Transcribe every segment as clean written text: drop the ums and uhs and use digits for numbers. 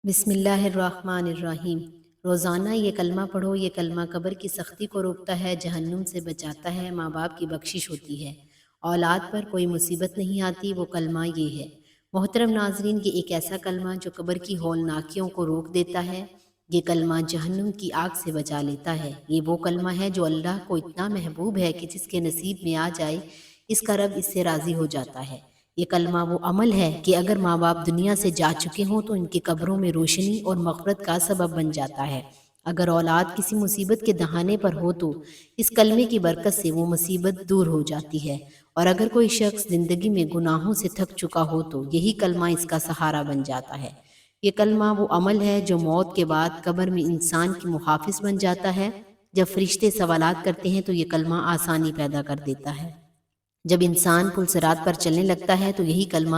بسم اللہ الرحمن الرحیم۔ روزانہ یہ کلمہ پڑھو۔ یہ کلمہ قبر کی سختی کو روکتا ہے، جہنم سے بچاتا ہے، ماں باپ کی بخشش ہوتی ہے، اولاد پر کوئی مصیبت نہیں آتی۔ وہ کلمہ یہ ہے۔ محترم ناظرین، یہ ایک ایسا کلمہ جو قبر کی ہولناکیوں کو روک دیتا ہے۔ یہ کلمہ جہنم کی آگ سے بچا لیتا ہے۔ یہ وہ کلمہ ہے جو اللہ کو اتنا محبوب ہے کہ جس کے نصیب میں آ جائے اس کا رب اس سے راضی ہو جاتا ہے۔ یہ کلمہ وہ عمل ہے کہ اگر ماں باپ دنیا سے جا چکے ہوں تو ان کی قبروں میں روشنی اور مغفرت کا سبب بن جاتا ہے۔ اگر اولاد کسی مصیبت کے دہانے پر ہو تو اس کلمے کی برکت سے وہ مصیبت دور ہو جاتی ہے، اور اگر کوئی شخص زندگی میں گناہوں سے تھک چکا ہو تو یہی کلمہ اس کا سہارا بن جاتا ہے۔ یہ کلمہ وہ عمل ہے جو موت کے بعد قبر میں انسان کی محافظ بن جاتا ہے۔ جب فرشتے سوالات کرتے ہیں تو یہ کلمہ آسانی پیدا کر دیتا ہے۔ جب انسان پل صراط پر چلنے لگتا ہے تو یہی کلمہ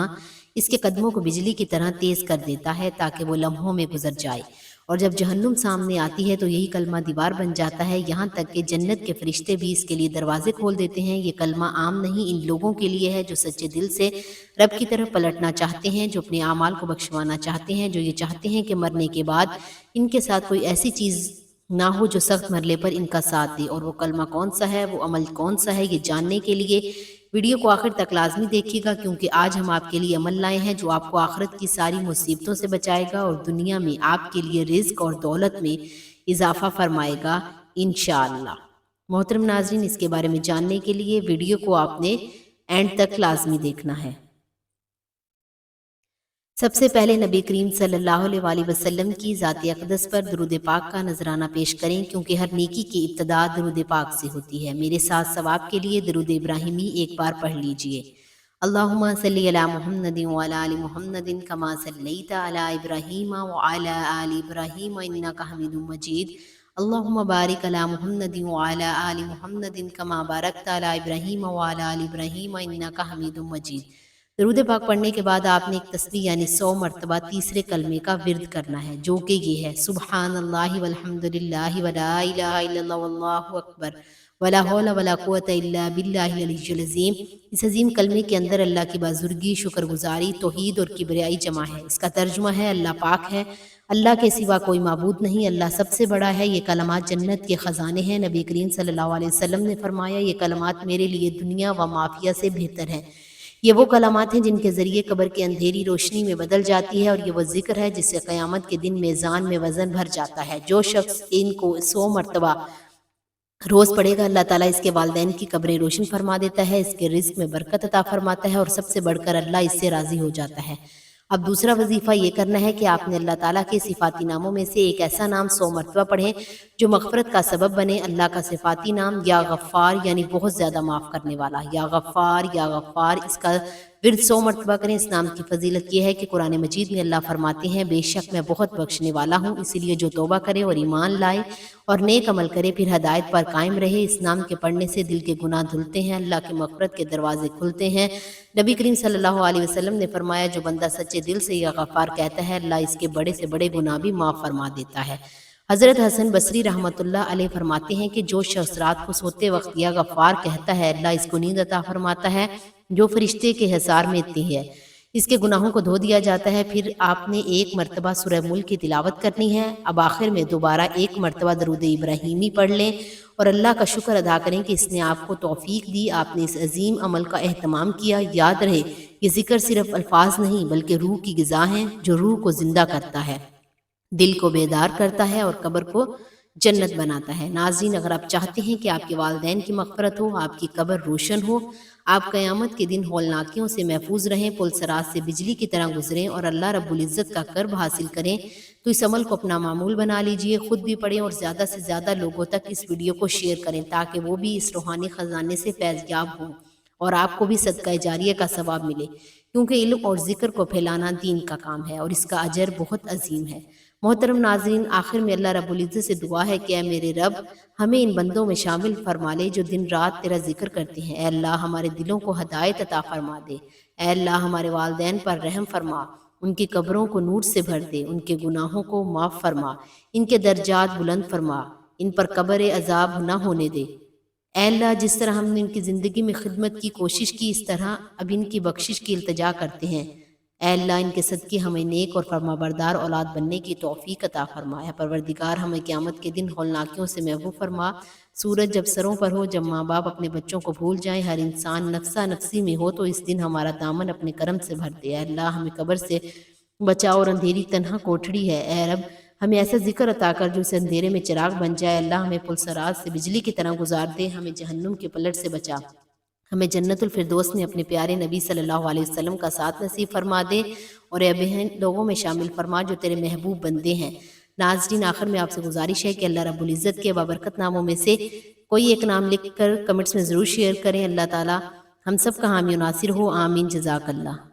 اس کے قدموں کو بجلی کی طرح تیز کر دیتا ہے تاکہ وہ لمحوں میں گزر جائے، اور جب جہنم سامنے آتی ہے تو یہی کلمہ دیوار بن جاتا ہے، یہاں تک کہ جنت کے فرشتے بھی اس کے لیے دروازے کھول دیتے ہیں۔ یہ کلمہ عام نہیں، ان لوگوں کے لیے ہے جو سچے دل سے رب کی طرف پلٹنا چاہتے ہیں، جو اپنے اعمال کو بخشوانا چاہتے ہیں، جو یہ چاہتے ہیں کہ مرنے کے بعد ان کے ساتھ کوئی ایسی چیز نہ ہو جو سخت مرحلے پر ان کا ساتھ دے۔ اور وہ کلمہ کون سا ہے، وہ عمل کون سا ہے، یہ جاننے کے لیے ویڈیو کو آخر تک لازمی دیکھیے گا، کیونکہ آج ہم آپ کے لیے عمل لائے ہیں جو آپ کو آخرت کی ساری مصیبتوں سے بچائے گا اور دنیا میں آپ کے لیے رزق اور دولت میں اضافہ فرمائے گا انشاءاللہ۔ محترم ناظرین، اس کے بارے میں جاننے کے لیے ویڈیو کو آپ نے اینڈ تک لازمی دیکھنا ہے۔ سب سے پہلے نبی کریم صلی اللہ علیہ وآلہ وسلم کی ذات اقدس پر درود پاک کا نذرانہ پیش کریں، کیونکہ ہر نیکی کی ابتدا درود پاک سے ہوتی ہے۔ میرے ساتھ ثواب کے لیے درود ابراہیمی ایک بار پڑھ لیجئے۔ اللہم صلی علی محمد وعلی آل محمد کما صلیت علی ابراہیم وعلی آل ابراہیم انک حمید مجید۔ اللہم بارک علی محمد وعلی آل محمد کما بارکت علی ابراہیم وعلی آل ابراہیم انک حمید مجید۔ درود پاک پڑھنے کے بعد آپ نے ایک تسبیح یعنی 100 مرتبہ تیسرے کلمے کا ورد کرنا ہے، جو کہ یہ ہے: سبحان اللہ والحمد للہ ولا الہ الا اللہ واللہ اکبر ولا حول ولا قوة الا باللہ العلی العظیم۔ اس عظیم کلمے کے اندر اللہ کی بزرگی، شکر گزاری، توحید اور کبریائی جمع ہے۔ اس کا ترجمہ ہے: اللہ پاک ہے، اللہ کے سوا کوئی معبود نہیں، اللہ سب سے بڑا ہے۔ یہ کلمات جنت کے خزانے ہیں۔ نبی کریم صلی اللہ علیہ وسلم نے فرمایا، یہ کلمات میرے لیے دنیا و مافیہ سے بہتر ہیں۔ یہ وہ کلمات ہیں جن کے ذریعے قبر کی اندھیری روشنی میں بدل جاتی ہے، اور یہ وہ ذکر ہے جس سے قیامت کے دن میزان میں وزن بھر جاتا ہے۔ جو شخص ان کو 100 مرتبہ روز پڑھے گا، اللہ تعالیٰ اس کے والدین کی قبریں روشن فرما دیتا ہے، اس کے رزق میں برکت عطا فرماتا ہے، اور سب سے بڑھ کر اللہ اس سے راضی ہو جاتا ہے۔ اب دوسرا وظیفہ یہ کرنا ہے کہ آپ نے اللہ تعالیٰ کے صفاتی ناموں میں سے ایک ایسا نام 100 مرتبہ پڑھیں جو مغفرت کا سبب بنے۔ اللہ کا صفاتی نام یا غفار یعنی بہت زیادہ معاف کرنے والا، یا غفار یا غفار، اس کا ورد 100 مرتبہ کریں۔ اس نام کی فضیلت یہ ہے کہ قرآن مجید میں اللہ فرماتے ہیں، بے شک میں بہت بخشنے والا ہوں، اسی لیے جو توبہ کرے اور ایمان لائے اور نیک عمل کرے پھر ہدایت پر قائم رہے۔ اس نام کے پڑھنے سے دل کے گناہ دھلتے ہیں، اللہ کے مغفرت کے دروازے کھلتے ہیں۔ نبی کریم صلی اللہ علیہ وسلم نے فرمایا، جو بندہ سچے دل سے یا غفار کہتا ہے، اللہ اس کے بڑے سے بڑے گناہ بھی معاف فرما دیتا ہے۔ حضرت حسن بصری رحمۃ اللہ علیہ فرماتے ہیں کہ جو شخص رات کو سوتے وقت یا غفار کہتا ہے، اللہ اس کو نیند عطا فرماتا ہے جو فرشتے کے حصار میں اتنی ہے، اس کے گناہوں کو دھو دیا جاتا ہے۔ پھر آپ نے ایک مرتبہ سورہ ملک کی تلاوت کرنی ہے۔ اب آخر میں دوبارہ ایک مرتبہ درود ابراہیمی پڑھ لیں اور اللہ کا شکر ادا کریں کہ اس نے آپ کو توفیق دی، آپ نے اس عظیم عمل کا اہتمام کیا۔ یاد رہے، یہ ذکر صرف الفاظ نہیں بلکہ روح کی غذا ہیں جو روح کو زندہ کرتا ہے، دل کو بیدار کرتا ہے اور قبر کو جنت بناتا ہے۔ ناظرین، اگر آپ چاہتے ہیں کہ آپ کے والدین کی مغفرت ہو، آپ کی قبر روشن ہو، آپ قیامت کے دن ہولناکیوں سے محفوظ رہیں، پل صراط سے بجلی کی طرح گزریں اور اللہ رب العزت کا قرب حاصل کریں، تو اس عمل کو اپنا معمول بنا لیجئے، خود بھی پڑھیں اور زیادہ سے زیادہ لوگوں تک اس ویڈیو کو شیئر کریں تاکہ وہ بھی اس روحانی خزانے سے فیض یاب ہوں اور آپ کو بھی صدقہ جاریہ کا ثواب ملے، کیونکہ علم اور ذکر کو پھیلانا دین کا کام ہے اور اس کا اجر بہت عظیم ہے۔ محترم ناظرین، آخر میں اللہ رب العزت سے دعا ہے کہ اے میرے رب، ہمیں ان بندوں میں شامل فرما لے جو دن رات تیرا ذکر کرتے ہیں۔ اے اللہ، ہمارے دلوں کو ہدایت عطا فرما دے۔ اے اللہ، ہمارے والدین پر رحم فرما، ان کی قبروں کو نور سے بھر دے، ان کے گناہوں کو معاف فرما، ان کے درجات بلند فرما، ان پر قبر عذاب نہ ہونے دے۔ اے اللہ، جس طرح ہم نے ان کی زندگی میں خدمت کی کوشش کی، اس طرح اب ان کی بخشش کی التجا کرتے ہیں۔ اے اللہ ان کے صدقے ہمیں نیک اور فرمانبردار اولاد بننے کی توفیق عطا فرمایا۔ پروردگار ہمیں قیامت کے دن ہولناکیوں سے محفوظ فرما۔ سورج جب سروں پر ہو، جب ماں باپ اپنے بچوں کو بھول جائیں، ہر انسان نفسا نفسی میں ہو، تو اس دن ہمارا دامن اپنے کرم سے بھر دے۔ اے اللہ ہمیں قبر سے بچا اور اندھیری تنہا کوٹھڑی ہے، اے رب ہمیں ایسا ذکر عطا کر جو اسے اندھیرے میں چراغ بن جائے۔ اللہ ہمیں پلسرات سے بجلی کی طرح گزار دے، ہمیں جہنم کے پلٹ سے بچا، ہمیں جنت الفردوس میں اپنے پیارے نبی صلی اللہ علیہ وسلم کا ساتھ نصیب فرما دے، اور اے بہن لوگوں میں شامل فرما جو تیرے محبوب بندے ہیں۔ ناظرین آخر میں آپ سے گزارش ہے کہ اللہ رب العزت کے بابرکت ناموں میں سے کوئی ایک نام لکھ کر کمنٹس میں ضرور شیئر کریں۔ اللہ تعالی ہم سب کا حامی و ناصر ہو، آمین، جزاک اللہ۔